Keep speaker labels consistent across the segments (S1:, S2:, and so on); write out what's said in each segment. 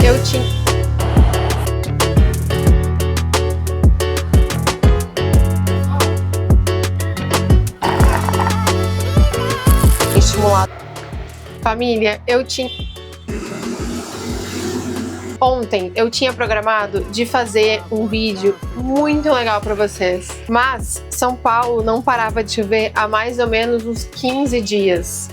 S1: eu tinha... estimulado. Família, Ontem eu tinha programado de fazer um vídeo muito legal pra vocês, mas São Paulo não parava de chover há mais ou menos uns 15 dias.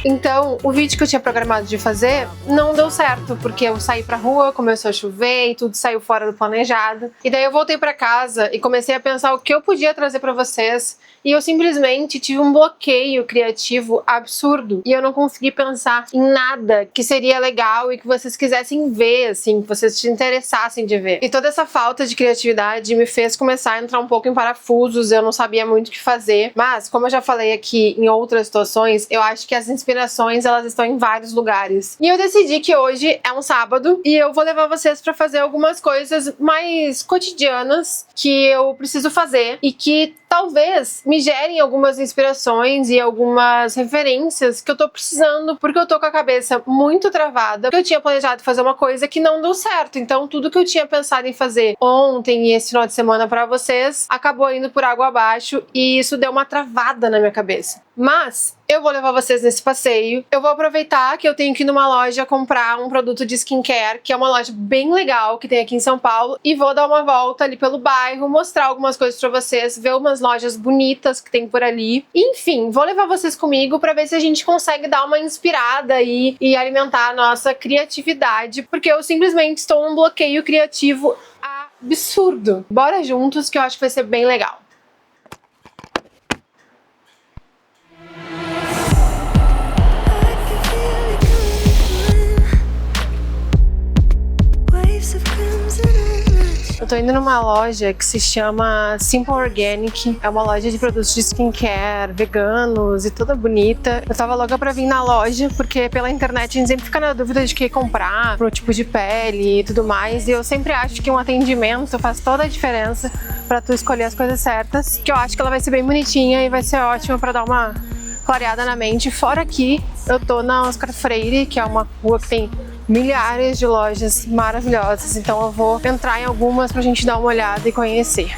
S1: Então, o vídeo que eu tinha programado de fazer não deu certo, porque eu saí pra rua, começou a chover e tudo saiu fora do planejado. E daí eu voltei pra casa e comecei a pensar o que eu podia trazer pra vocês. E eu simplesmente tive um bloqueio criativo absurdo. E eu não consegui pensar em nada que seria legal e que vocês quisessem ver, assim, que vocês se interessassem de ver. E toda essa falta de criatividade me fez começar a entrar um pouco em parafusos, eu não sabia muito o que fazer. Mas, como eu já falei aqui em outras situações, eu acho que as inspirações, elas estão em vários lugares. E eu decidi que hoje é um sábado e eu vou levar vocês pra fazer algumas coisas mais cotidianas que eu preciso fazer e que talvez me gerem algumas inspirações e algumas referências que eu tô precisando, porque eu tô com a cabeça muito travada, porque eu tinha planejado fazer uma coisa que não deu certo. Então tudo que eu tinha pensado em fazer ontem e esse final de semana pra vocês acabou indo por água abaixo e isso deu uma travada na minha cabeça. Mas eu vou levar vocês nesse passeio. Eu vou aproveitar que eu tenho que ir numa loja comprar um produto de skincare, que é uma loja bem legal que tem aqui em São Paulo, e vou dar uma volta ali pelo bairro, mostrar algumas coisas pra vocês, ver umas lojas bonitas que tem por ali. Enfim, vou levar vocês comigo pra ver se a gente consegue dar uma inspirada aí e alimentar a nossa criatividade, porque eu simplesmente estou num bloqueio criativo absurdo. Bora juntos que eu acho que vai ser bem legal. Eu tô indo numa loja que se chama Simple Organic. É uma loja de produtos de skincare, veganos e toda bonita. Eu tava louca pra vir na loja, porque pela internet a gente sempre fica na dúvida de que comprar, pro tipo de pele e tudo mais. E eu sempre acho que um atendimento faz toda a diferença pra tu escolher as coisas certas. Que eu acho que ela vai ser bem bonitinha e vai ser ótima pra dar uma clareada na mente. Fora que eu tô na Oscar Freire, que é uma rua que tem milhares de lojas maravilhosas, então eu vou entrar em algumas pra gente dar uma olhada e conhecer.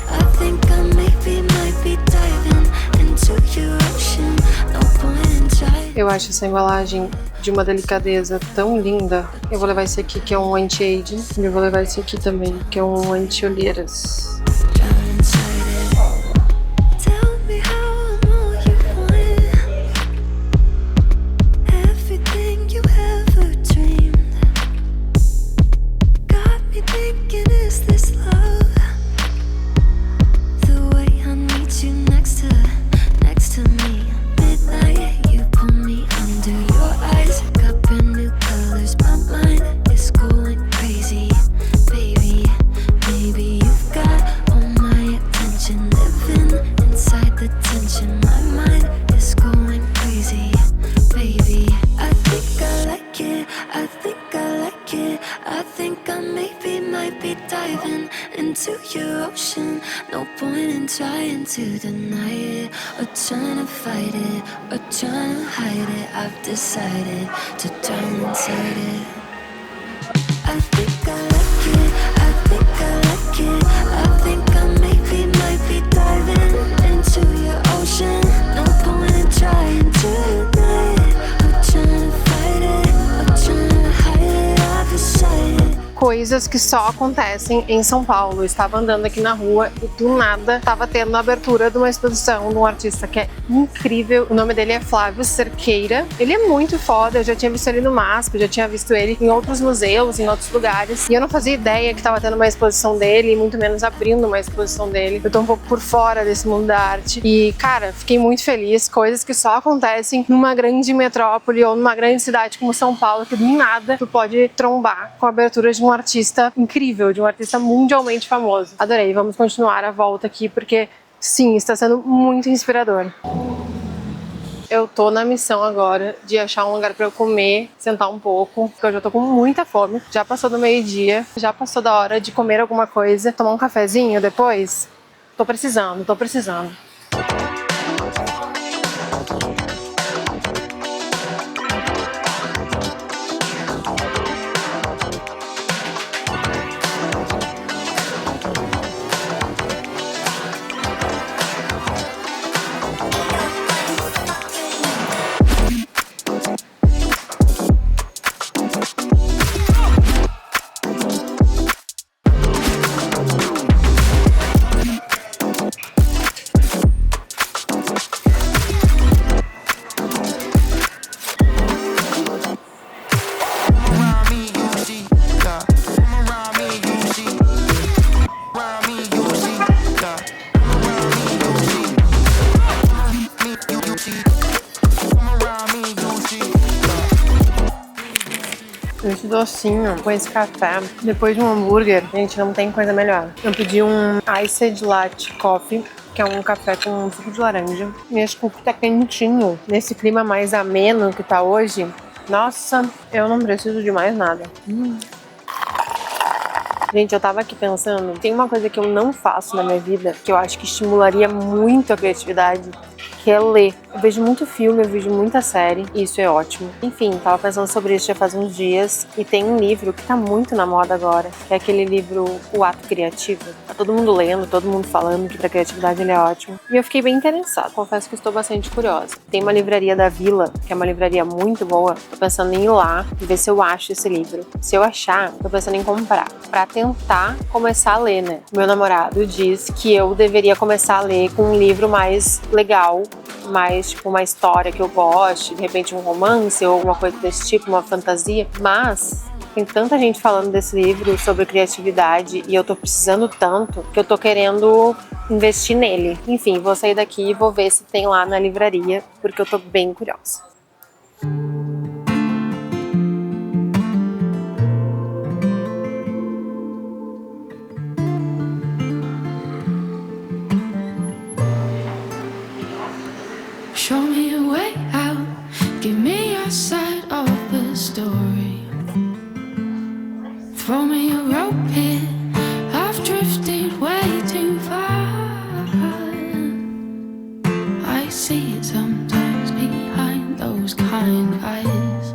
S1: Eu acho essa embalagem de uma delicadeza tão linda. Eu vou levar esse aqui que é um anti-aging e eu vou levar esse aqui também que é um anti-olheiras.
S2: No point in trying to deny it, or trying to fight it, or trying to hide it. I've decided to drown inside it. I think I like it, I think I like it. I think I maybe might be diving into your ocean. No point in trying to deny it, or trying to fight it, or trying to hide it. I've decided.
S1: Coisas que só acontecem em São Paulo. Eu estava andando aqui na rua e do nada estava tendo a abertura de uma exposição de um artista que é incrível. O nome dele é Flávio Cerqueira. Ele é muito foda, eu já tinha visto ele no MASP, eu já tinha visto ele em outros museus, em outros lugares. E eu não fazia ideia que estava tendo uma exposição dele, e muito menos abrindo uma exposição dele. Eu tô um pouco por fora desse mundo da arte. E, cara, fiquei muito feliz. Coisas que só acontecem numa grande metrópole ou numa grande cidade como São Paulo, que do nada tu pode trombar com a abertura de um artista incrível, de um artista mundialmente famoso. Adorei, vamos continuar a volta aqui porque, sim, está sendo muito inspirador. Eu tô na missão agora de achar um lugar pra eu comer, sentar um pouco, porque eu já tô com muita fome. Já passou do meio-dia, já passou da hora de comer alguma coisa, tomar um cafezinho depois. Tô precisando, tô precisando. Esse docinho com esse café, depois de um hambúrguer, gente, não tem coisa melhor. Eu pedi um Iced Latte Coffee, que é um café com suco de laranja. E esse cookie tá quentinho. Nesse clima mais ameno que tá hoje, nossa, eu não preciso de mais nada. Gente, eu tava aqui pensando, tem uma coisa que eu não faço na minha vida, que eu acho que estimularia muito a criatividade, que é ler. Eu vejo muito filme, eu vejo muita série, e isso é ótimo. Enfim, tava pensando sobre isso já faz uns dias, e tem um livro que tá muito na moda agora, que é aquele livro O Ato Criativo. Tá todo mundo lendo, todo mundo falando que pra criatividade ele é ótimo. E eu fiquei bem interessada, confesso que estou bastante curiosa. Tem uma livraria da Vila, que é uma livraria muito boa, tô pensando em ir lá e ver se eu acho esse livro. Se eu achar, tô pensando em comprar, pra tentar começar a ler, né? Meu namorado diz que eu deveria começar a ler com um livro mais legal, mais tipo uma história que eu goste, de repente um romance ou alguma coisa desse tipo, uma fantasia, mas tem tanta gente falando desse livro sobre criatividade e eu tô precisando tanto que eu tô querendo investir nele. Enfim, vou sair daqui e vou ver se tem lá na livraria, porque eu tô bem curiosa.
S2: Show me a way out, give me your side of the story. Throw me a rope here, I've drifted way too far. I see it sometimes behind those kind eyes.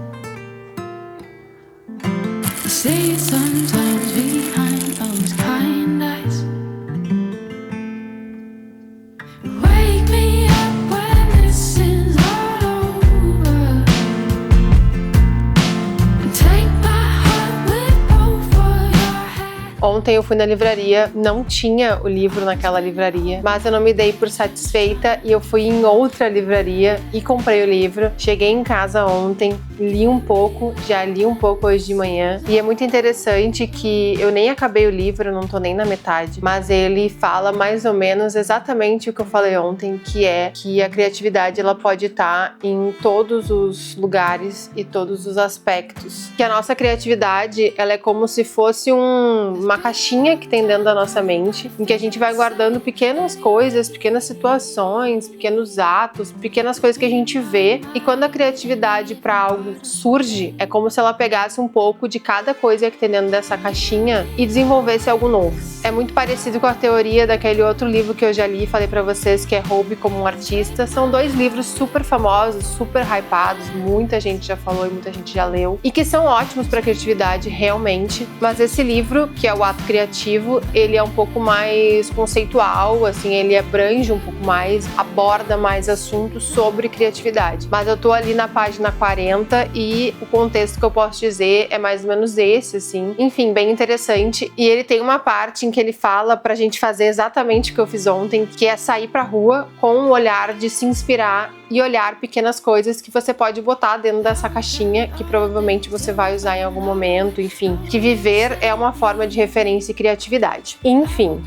S2: I see it sometimes behind those kind eyes. Wake me up when this is all over, and take my heart with both of your hands.
S1: Ontem eu fui na livraria, não tinha o livro naquela livraria, mas eu não me dei por satisfeita e eu fui em outra livraria e comprei o livro. Cheguei em casa ontem, li um pouco, já li um pouco hoje de manhã e é muito interessante que eu nem acabei o livro, eu não tô nem na metade, mas ele fala mais ou menos exatamente o que eu falei ontem, que é que a criatividade ela pode estar em todos os lugares e todos os aspectos. Que a nossa criatividade ela é como se fosse uma caixinha que tem dentro da nossa mente, em que a gente vai guardando pequenas coisas, pequenas situações, pequenos atos, pequenas coisas que a gente vê, e quando a criatividade para algo surge, é como se ela pegasse um pouco de cada coisa que tem dentro dessa caixinha e desenvolvesse algo novo. É muito parecido com a teoria daquele outro livro que eu já li e falei pra vocês, que é Roube como um Artista. São dois livros super famosos, super hypados, muita gente já falou e muita gente já leu, e que são ótimos pra criatividade, realmente. Mas esse livro, que é o Ato Criativo, ele é um pouco mais conceitual, assim, ele abrange um pouco mais, aborda mais assuntos sobre criatividade. Mas eu tô ali na página 40 e o contexto que eu posso dizer é mais ou menos esse, assim. Enfim, bem interessante. E ele tem uma parte em que ele fala pra gente fazer exatamente o que eu fiz ontem, que é sair pra rua com um olhar de se inspirar e olhar pequenas coisas que você pode botar dentro dessa caixinha, que provavelmente você vai usar em algum momento, enfim. Que viver é uma forma de referência e criatividade. Enfim.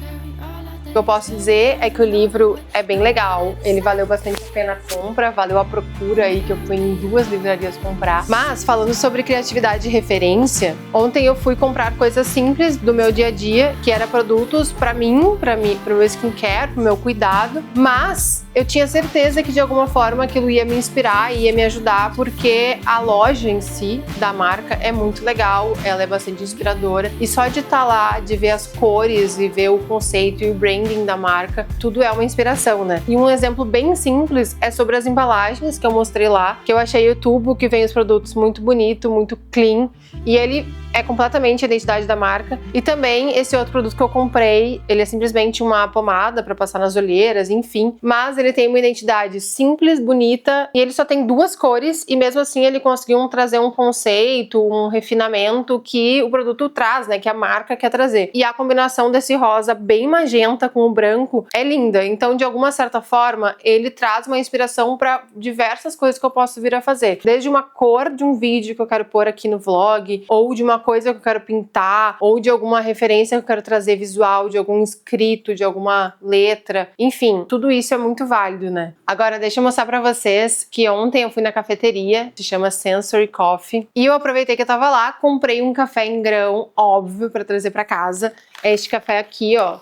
S1: O que eu posso dizer é que o livro é bem legal, ele valeu bastante a pena a compra, valeu a procura aí que eu fui em 2 livrarias comprar. Mas falando sobre criatividade e referência, ontem eu fui comprar coisas simples do meu dia a dia, que era produtos pra mim, pro meu skincare, pro meu cuidado, mas eu tinha certeza que de alguma forma aquilo ia me inspirar e ia me ajudar, porque a loja em si, da marca, é muito legal, ela é bastante inspiradora, e só de estar lá, de ver as cores e ver o conceito e o branding da marca, tudo é uma inspiração, né? E um exemplo bem simples é sobre as embalagens que eu mostrei lá, que eu achei o tubo que vem os produtos muito bonito, muito clean, e ele é completamente a identidade da marca. E também esse outro produto que eu comprei, ele é simplesmente uma pomada para passar nas olheiras, enfim, mas ele tem uma identidade simples, bonita, e ele só tem 2 cores, e mesmo assim ele conseguiu trazer um conceito, um refinamento que o produto traz, né, que a marca quer trazer. E a combinação desse rosa bem magenta cinza com o branco é linda. Então, de alguma certa forma, ele traz uma inspiração para diversas coisas que eu posso vir a fazer. Desde uma cor de um vídeo que eu quero pôr aqui no vlog, ou de uma coisa que eu quero pintar, ou de alguma referência que eu quero trazer visual, de algum escrito, de alguma letra. Enfim, tudo isso é muito válido, né? Agora, deixa eu mostrar pra vocês que ontem eu fui na cafeteria, se chama Sensory Coffee, e eu aproveitei que eu tava lá, comprei um café em grão, óbvio, pra trazer pra casa. É este café aqui, ó.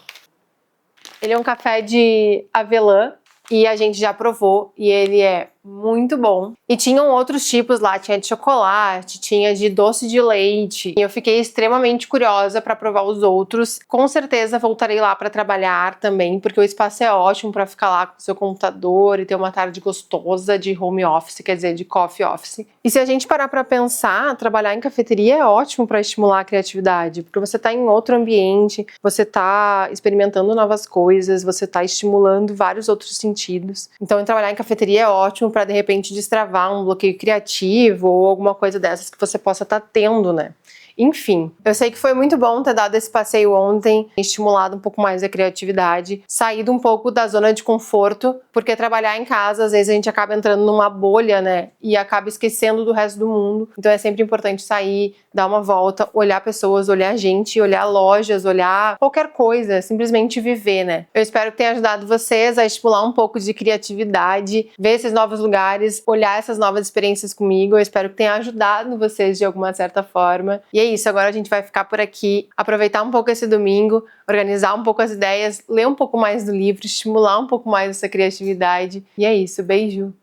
S1: Ele é um café de avelã e a gente já provou e ele é muito bom. E tinham outros tipos lá, tinha de chocolate, tinha de doce de leite. E eu fiquei extremamente curiosa para provar os outros. Com certeza voltarei lá para trabalhar também, porque o espaço é ótimo para ficar lá com o seu computador e ter uma tarde gostosa de home office, quer dizer, de coffee office. E se a gente parar para pensar, trabalhar em cafeteria é ótimo para estimular a criatividade, porque você tá em outro ambiente, você tá experimentando novas coisas, você tá estimulando vários outros sentidos. Então, trabalhar em cafeteria é ótimo para de repente destravar um bloqueio criativo ou alguma coisa dessas que você possa estar tendo, né? Enfim, eu sei que foi muito bom ter dado esse passeio ontem, estimulado um pouco mais a criatividade, saído um pouco da zona de conforto, porque trabalhar em casa, às vezes a gente acaba entrando numa bolha, né? E acaba esquecendo do resto do mundo. Então é sempre importante sair, dar uma volta, olhar pessoas, olhar gente, olhar lojas, olhar qualquer coisa, simplesmente viver, né? Eu espero que tenha ajudado vocês a estimular um pouco de criatividade, ver esses novos lugares, olhar essas novas experiências comigo. Eu espero que tenha ajudado vocês de alguma certa forma. E é isso, agora a gente vai ficar por aqui, aproveitar um pouco esse domingo, organizar um pouco as ideias, ler um pouco mais do livro, estimular um pouco mais essa criatividade. E é isso, beijo!